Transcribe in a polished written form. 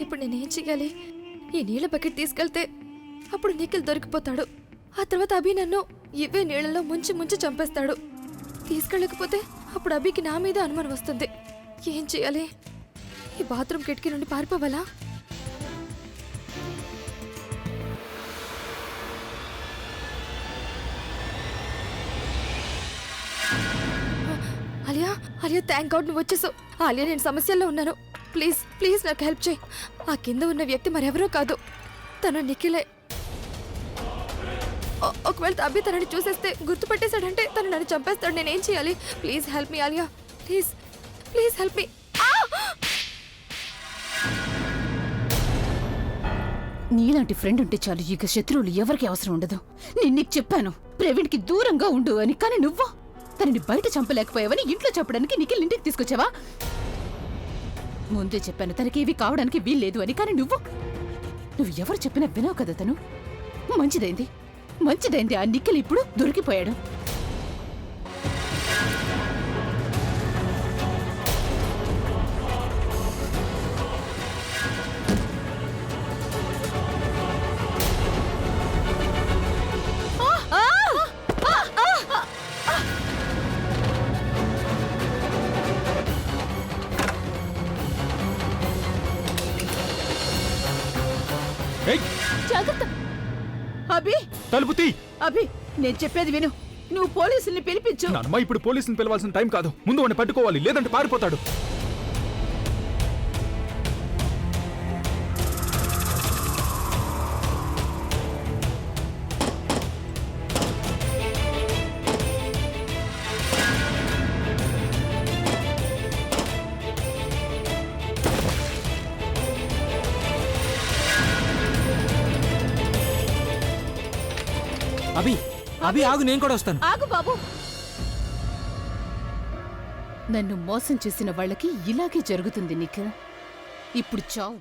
ఇప్పుడు నేనేం చెయ్యాలి? ఈ నీళ్ళ బకెట్ తీసుకెళ్తే అప్పుడు నిఖిల్ దొరికిపోతాడు. ఆ తర్వాత అభి నన్ను ఇవే నీళ్ళలో ముంచి ముంచి చంపేస్తాడు. తీసుకెళ్ళకపోతే అప్పుడు అభికి నా మీద అనుమానం వస్తుంది. ఏం చేయాలి? ఈ బాత్రూమ్ కిటికీ నుండి పారిపోవాలా? ఆలియా, ఆలియా, థ్యాంక్ గాడ్ నువ్వు వచ్చేసావు. ఆలియా, నేను సమస్యల్లో ఉన్నాను. ప్లీజ్ ప్లీజ్ నాకు హెల్ప్ చేయి. ఆ కింద ఉన్న వ్యక్తి మరెవరో కాదు, తను నిఖిలే. ఒకవేళ అభి తనని చూసేస్తే గుర్తుపట్టేశాడంటే తను నన్ను చంపేస్తాడు. నేనేం చేయాలి? Please help me Alia, please please help me. నీలాంటి ఫ్రెండ్ ఉంటే చాలు, ఇక శత్రువులు ఎవరికి అవసరం ఉండదు. నేను నీకు చెప్పాను ప్రవీణ్కి దూరంగా ఉండు అని, కానీ నువ్వు తనని బయట చంపలేకపోయావని ఇంట్లో చెప్పడానికి నిఖిల్ ఇంటికి తీసుకొచ్చావా? ముందే చెప్పాను తనకేవి కావడానికి వీల్లేదు అని, కానీ నువ్వు ఎవరు చెప్పినా వినవు కదా. తను మంచిదైంది మంచిదైంది, ఆ నిఖిల్ ఇప్పుడు దొరికిపోయాడు. జాగ్రత్త అభి, తలుపు తీ. అభి నేను చెప్పేది విను. నువ్వు పోలీసుల్ని పిలిపించు. నాన్నమ్మ, ఇప్పుడు పోలీసుని పిలవాల్సిన టైం కాదు. ముందు వాడిని పట్టుకోవాలి, లేదంటే పారిపోతాడు. అభి, అభి ఆగు, నేను కూడా వస్తాను. ఆగు బాబు. నన్ను మోసం చేసిన వాళ్ళకి ఇలాగే జరుగుతుంది నిఖిల్. ఇప్పుడు చావు.